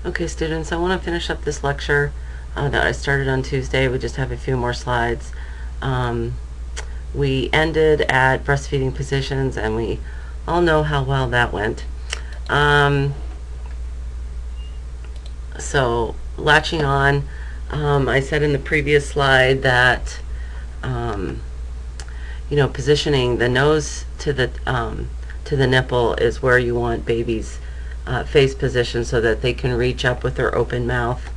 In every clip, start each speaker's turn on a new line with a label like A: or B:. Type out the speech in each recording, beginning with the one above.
A: Okay, students, I want to finish up this lecture that I started on Tuesday. We just have a few more slides. Um, we ended at breastfeeding positions, and we all know how well that went. So, latching on, I said in the previous slide that, positioning the nose to the nipple is where you want babies' face position so that they can reach up with their open mouth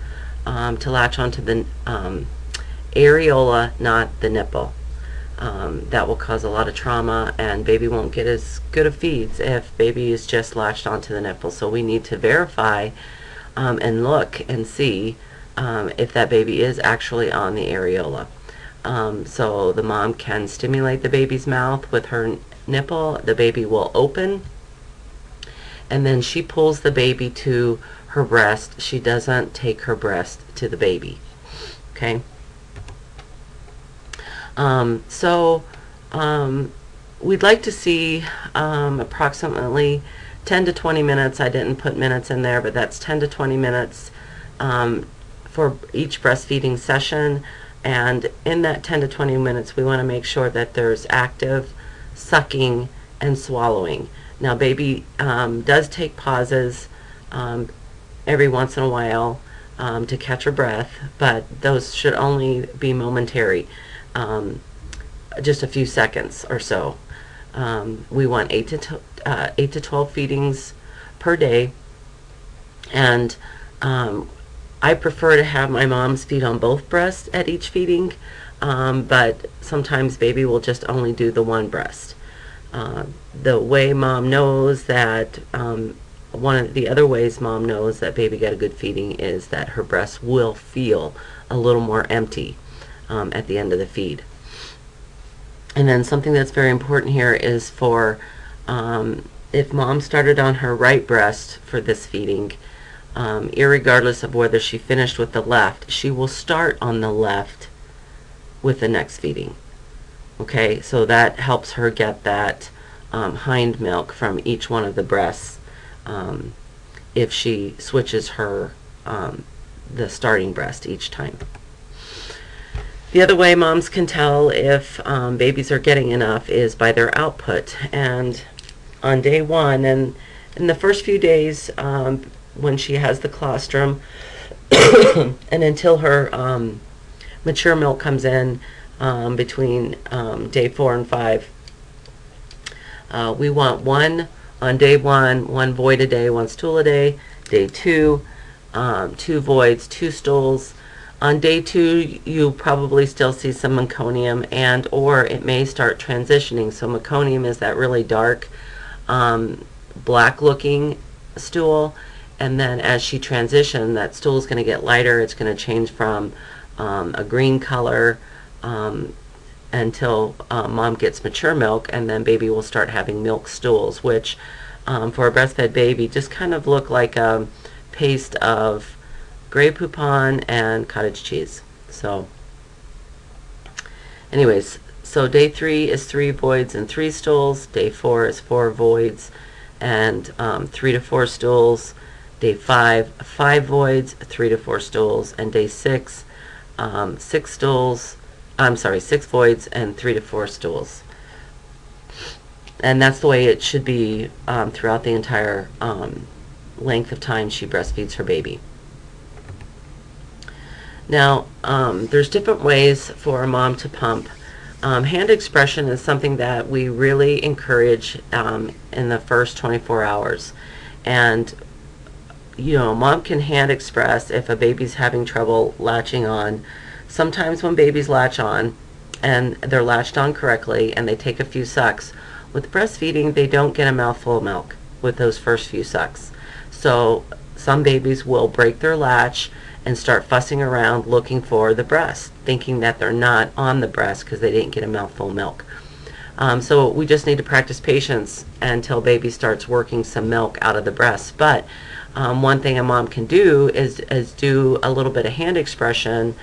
A: to latch onto the areola, not the nipple. That will cause a lot of trauma, and baby won't get as good of feeds if baby is just latched onto the nipple. So we need to verify and look and see if that baby is actually on the areola. So the mom can stimulate the baby's mouth with her nipple. The baby will open, and then she pulls the baby to her breast. She doesn't take her breast to the baby. Okay? We'd like to see approximately 10 to 20 minutes. I didn't put minutes in there, but that's 10 to 20 minutes for each breastfeeding session. And in that 10 to 20 minutes, we want to make sure that there's active sucking and swallowing. Now, baby does take pauses every once in a while to catch her breath, but those should only be momentary, just a few seconds or so. We want 8 to 12 feedings per day, and I prefer to have my moms feed on both breasts at each feeding, but sometimes baby will just only do the one breast. The way mom knows that, one of the other ways mom knows that baby got a good feeding is that her breast will feel a little more empty at the end of the feed. And then something that's very important here is for if mom started on her right breast for this feeding, irregardless of whether she finished with the left, she will start on the left with the next feeding. Okay, so that helps her get that hind milk from each one of the breasts if she switches her the starting breast each time. The other way moms can tell if babies are getting enough is by their output. And on day one, and in the first few days when she has the colostrum and until her mature milk comes in between day 4 and 5, we want on day 1, 1 void a day, 1 stool a day. Day 2, 2 voids, 2 stools. On day 2, you probably still see some meconium, and or it may start transitioning. So meconium is that really dark black looking stool, and then as she transitions, that stool is going to get lighter. It's going to change from a green color until mom gets mature milk, and then baby will start having milk stools, which for a breastfed baby just kind of look like a paste of Grey Poupon and cottage cheese. So anyways, so day 3 is 3 voids and 3 stools. Day 4 is 4 voids and 3 to 4 stools. Day 5, 5 voids, 3 to 4 stools. And day 6, 6 stools. I'm sorry, 6 voids and 3 to 4 stools. And that's the way it should be throughout the entire length of time she breastfeeds her baby. Now, there's different ways for a mom to pump. Hand expression is something that we really encourage in the first 24 hours. And, mom can hand express if a baby's having trouble latching on. Sometimes when babies latch on, and they're latched on correctly, and they take a few sucks, with breastfeeding, they don't get a mouthful of milk with those first few sucks. So some babies will break their latch and start fussing around looking for the breast, thinking that they're not on the breast because they didn't get a mouthful of milk. So we just need to practice patience until baby starts working some milk out of the breast. But one thing a mom can do is do a little bit of hand expression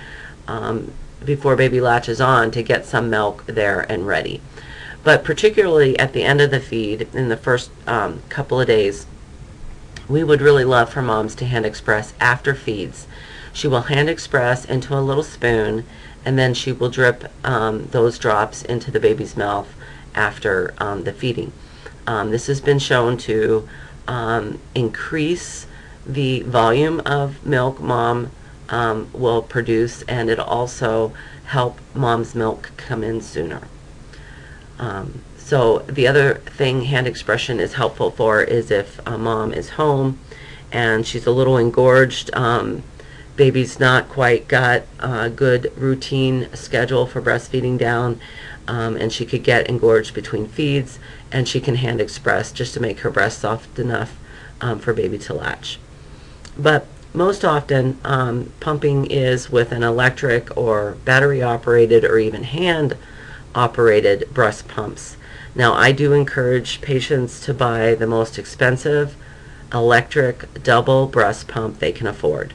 A: before baby latches on to get some milk there and ready. But particularly at the end of the feed, in the first couple of days, We would really love for moms to hand express after feeds. She will hand express into a little spoon, and then she will drip those drops into the baby's mouth after the feeding. This has been shown to increase the volume of milk mom will produce, and it'll also help mom's milk come in sooner. So the other thing hand expression is helpful for is if a mom is home and she's a little engorged, baby's not quite got a good routine schedule for breastfeeding down, and she could get engorged between feeds, and she can hand express just to make her breast soft enough for baby to latch. But most often, pumping is with an electric or battery operated or even hand operated breast pumps. Now, I do encourage patients to buy the most expensive electric double breast pump they can afford,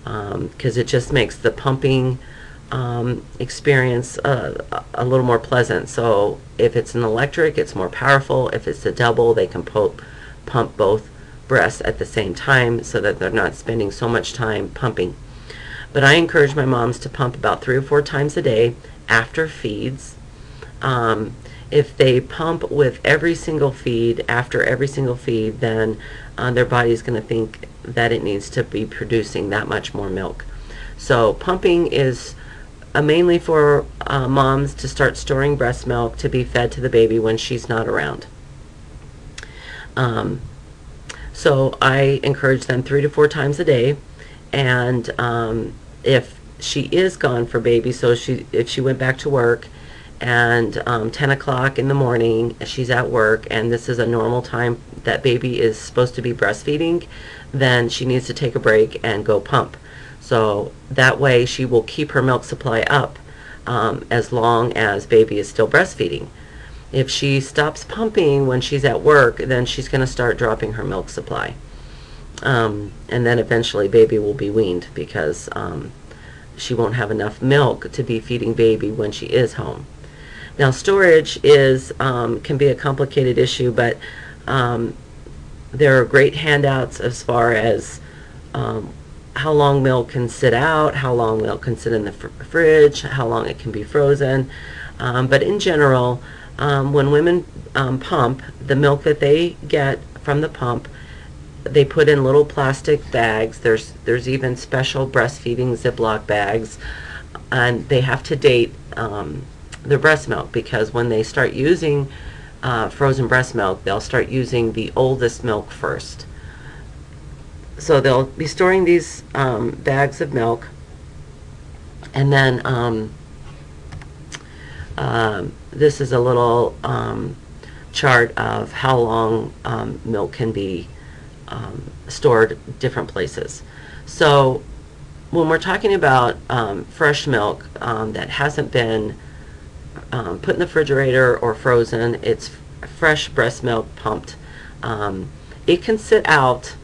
A: because it just makes the pumping experience a little more pleasant. So if it's an electric, it's more powerful. If it's a double, they can pump both breasts at the same time so that they're not spending so much time pumping. But I encourage my moms to pump about 3 or 4 times a day after feeds. If they pump with every single feed, after every single feed, then their body's going to think that it needs to be producing that much more milk. So pumping is mainly for moms to start storing breast milk to be fed to the baby when she's not around. So I encourage them 3 to 4 times a day, and if she is gone for baby, so if she went back to work and 10 o'clock in the morning she's at work and this is a normal time that baby is supposed to be breastfeeding, then she needs to take a break and go pump. So that way she will keep her milk supply up as long as baby is still breastfeeding. If she stops pumping when she's at work, then she's going to start dropping her milk supply. And then eventually baby will be weaned because she won't have enough milk to be feeding baby when she is home. Now, storage can be a complicated issue, but there are great handouts as far as how long milk can sit out, how long milk can sit in the fridge, how long it can be frozen. But in general, when women pump, the milk that they get from the pump, they put in little plastic bags. There's even special breastfeeding Ziploc bags, and they have to date their breast milk, because when they start using frozen breast milk, they'll start using the oldest milk first. So they'll be storing these bags of milk, and then this is a little chart of how long milk can be stored different places. So when we're talking about fresh milk that hasn't been put in the refrigerator or frozen, it's fresh breast milk pumped. It can sit out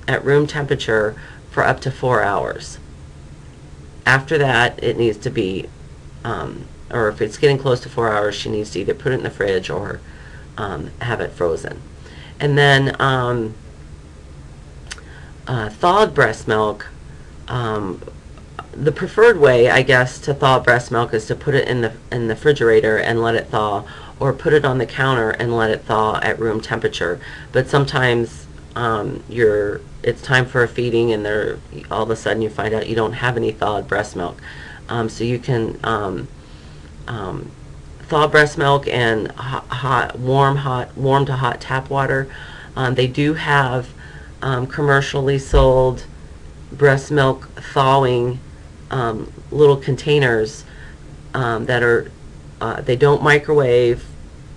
A: at room temperature for up to 4 hours. After that, it needs to be, or if it's getting close to 4 hours, she needs to either put it in the fridge or have it frozen. And then thawed breast milk, the preferred way, I guess, to thaw breast milk is to put it in the refrigerator and let it thaw, or put it on the counter and let it thaw at room temperature. But sometimes it's time for a feeding, and all of a sudden you find out you don't have any thawed breast milk. So you can thaw breast milk in warm to hot tap water. They do have commercially sold breast milk thawing little containers that are they don't microwave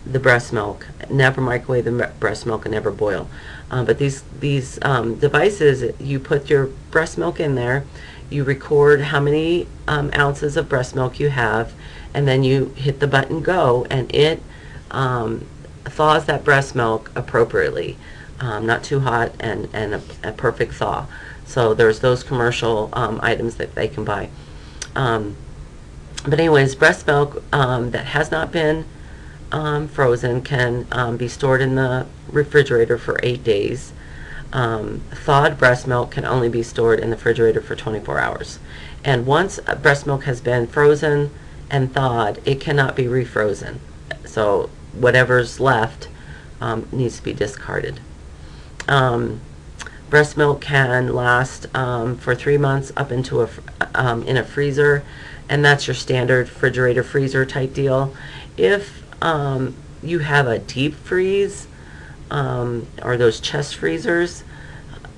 A: the breast milk, never microwave the breast milk, and never boil. But these devices, you put your breast milk in there, you record how many ounces of breast milk you have, and then you hit the button go, and it thaws that breast milk appropriately, not too hot, and a perfect thaw. So there's those commercial items that they can buy. But anyways, breast milk that has not been frozen can be stored in the refrigerator for 8 days. Thawed breast milk can only be stored in the refrigerator for 24 hours. And once breast milk has been frozen and thawed, it cannot be refrozen. So whatever's left needs to be discarded. Breast milk can last for 3 months up into in a freezer, and that's your standard refrigerator freezer type deal. If you have a deep freeze or those chest freezers,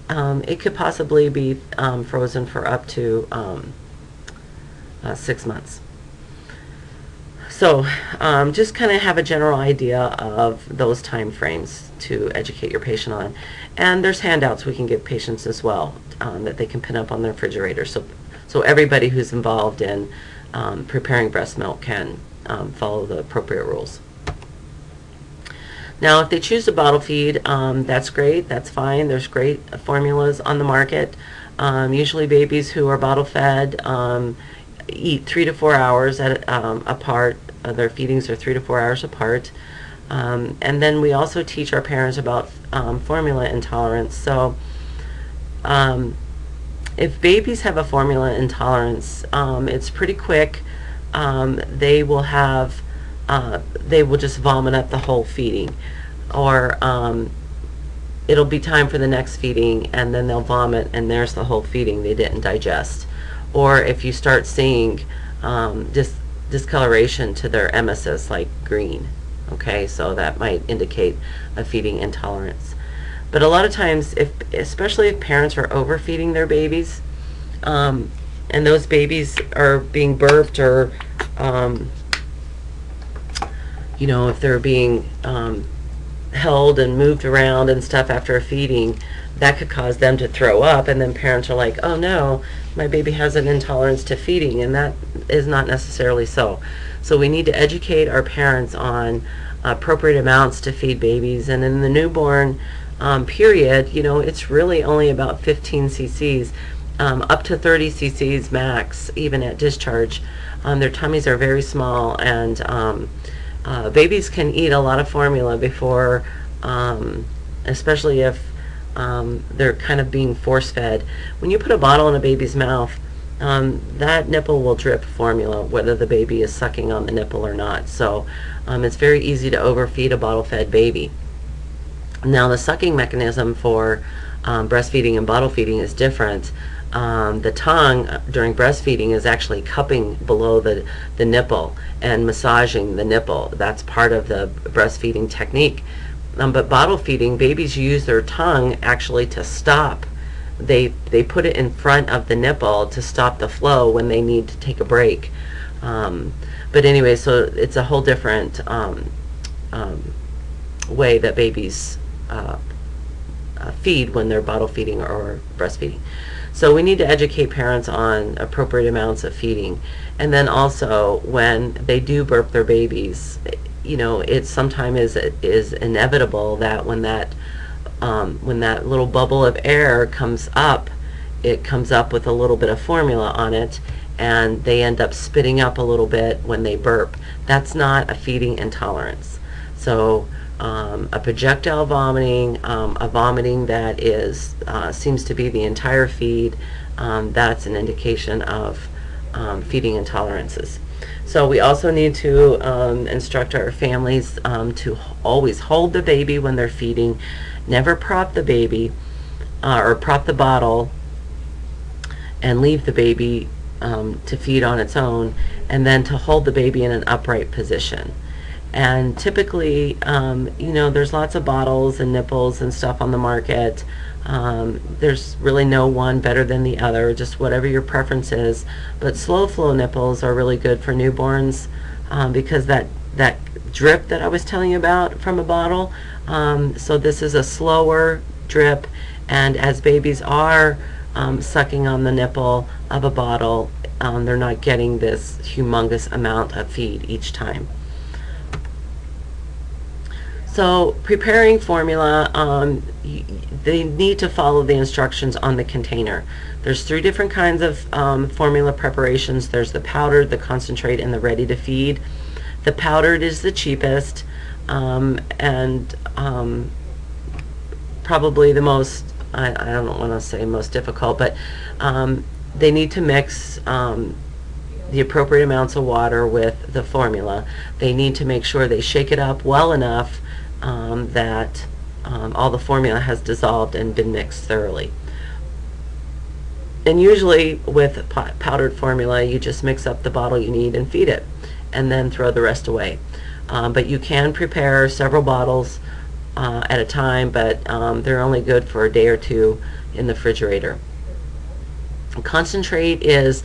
A: it could possibly be frozen for up to 6 months. So just kind of have a general idea of those time frames to educate your patient on. And there's handouts we can give patients as well that they can pin up on their refrigerator. So everybody who's involved in preparing breast milk can follow the appropriate rules. Now, if they choose to bottle feed, that's great. That's fine. There's great formulas on the market. Usually babies who are bottle fed eat 3 to 4 hours apart. Their feedings are 3 to 4 hours apart. And then we also teach our parents about formula intolerance. So if babies have a formula intolerance, it's pretty quick. They will just vomit up the whole feeding, or it'll be time for the next feeding and then they'll vomit and there's the whole feeding they didn't digest. Or if you start seeing discoloration to their emesis, like green, okay, so that might indicate a feeding intolerance. But a lot of times, especially if parents are overfeeding their babies, and those babies are being burped, or if they're being held and moved around and stuff after a feeding, that could cause them to throw up, and then parents are like, oh no, my baby has an intolerance to feeding, and that is not necessarily so. So we need to educate our parents on appropriate amounts to feed babies. And in the newborn period, it's really only about 15 cc's, up to 30 cc's max, even at discharge. Their tummies are very small, and babies can eat a lot of formula before, especially if they're kind of being force-fed. When you put a bottle in a baby's mouth, that nipple will drip formula whether the baby is sucking on the nipple or not. So it's very easy to overfeed a bottle-fed baby. Now, the sucking mechanism for breastfeeding and bottle feeding is different. The tongue during breastfeeding is actually cupping below the nipple and massaging the nipple. That's part of the breastfeeding technique. But bottle feeding, babies use their tongue actually to stop. They put it in front of the nipple to stop the flow when they need to take a break. But anyway, so it's a whole different way that babies feed when they're bottle feeding or breastfeeding. So we need to educate parents on appropriate amounts of feeding. And then also, when they do burp their babies, it sometimes is inevitable that when that little bubble of air comes up, it comes up with a little bit of formula on it, and they end up spitting up a little bit when they burp. That's not a feeding intolerance. So a projectile vomiting, a vomiting that seems to be the entire feed, that's an indication of feeding intolerances. So we also need to instruct our families to always hold the baby when they're feeding, never prop the baby or prop the bottle and leave the baby to feed on its own, and then to hold the baby in an upright position. And typically, there's lots of bottles and nipples and stuff on the market. There's really no one better than the other, just whatever your preference is. But slow flow nipples are really good for newborns because that drip that I was telling you about from a bottle, so this is a slower drip, and as babies are sucking on the nipple of a bottle, they're not getting this humongous amount of feed each time. So preparing formula, they need to follow the instructions on the container. There's 3 different kinds of formula preparations. There's the powdered, the concentrate, and the ready to feed. The powdered is the cheapest and probably the most I don't want to say most difficult, but they need to mix the appropriate amounts of water with the formula. They need to make sure they shake it up well enough that all the formula has dissolved and been mixed thoroughly. And usually with powdered formula, you just mix up the bottle you need and feed it, and then throw the rest away. But you can prepare several bottles at a time, but they're only good for a day or two in the refrigerator. Concentrate is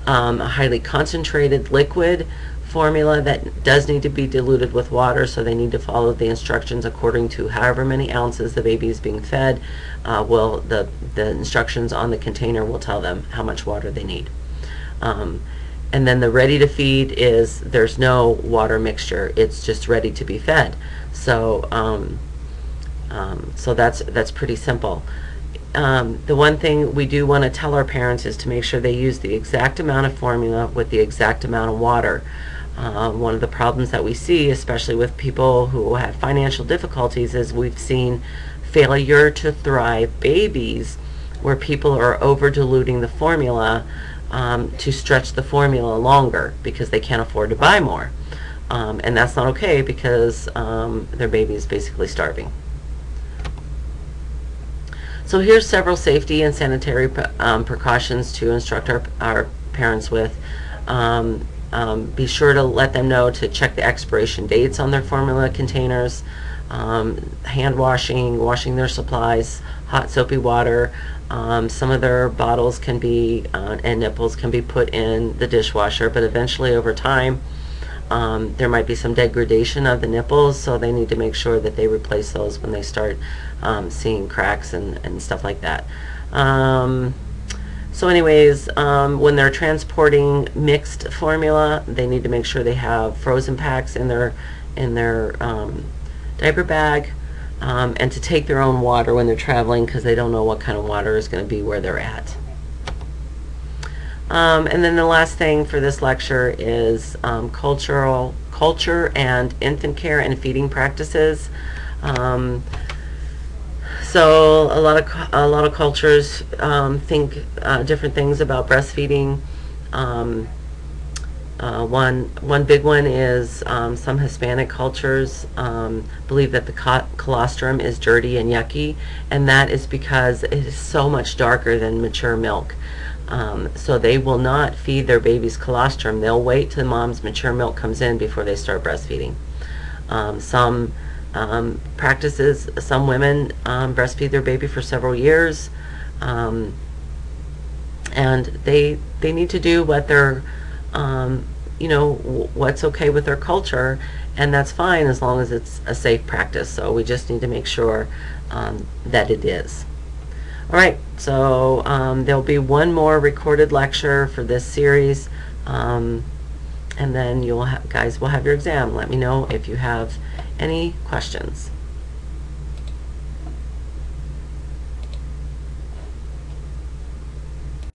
A: a highly concentrated liquid formula that does need to be diluted with water, so they need to follow the instructions according to however many ounces the baby is being fed. The instructions on the container will tell them how much water they need. And then the ready to feed is, there's no water mixture, it's just ready to be fed. So so that's pretty simple. The one thing we do want to tell our parents is to make sure they use the exact amount of formula with the exact amount of water. One of the problems that we see, especially with people who have financial difficulties, is we've seen failure to thrive babies where people are over diluting the formula to stretch the formula longer because they can't afford to buy more. And that's not okay, because their baby is basically starving. So here's several safety and sanitary precautions to instruct our parents with. Be sure to let them know to check the expiration dates on their formula containers, hand washing, washing their supplies, hot soapy water. Some of their bottles can be, and nipples can be put in the dishwasher, but eventually over time there might be some degradation of the nipples, so they need to make sure that they replace those when they start seeing cracks and stuff like that. So anyways, when they're transporting mixed formula, they need to make sure they have frozen packs in their diaper bag, and to take their own water when they're traveling, because they don't know what kind of water is going to be where they're at. And then the last thing for this lecture is culture and infant care and feeding practices. So a lot of cultures think different things about breastfeeding. One big one is some Hispanic cultures believe that the colostrum is dirty and yucky, and that is because it is so much darker than mature milk. So they will not feed their babies colostrum. They'll wait till mom's mature milk comes in before they start breastfeeding. Some practices, some women breastfeed their baby for several years, and they need to do what they're what's okay with their culture, and that's fine as long as it's a safe practice. So we just need to make sure that it is. All right, so there'll be one more recorded lecture for this series, and then guys will have your exam. Let me know if you have any questions.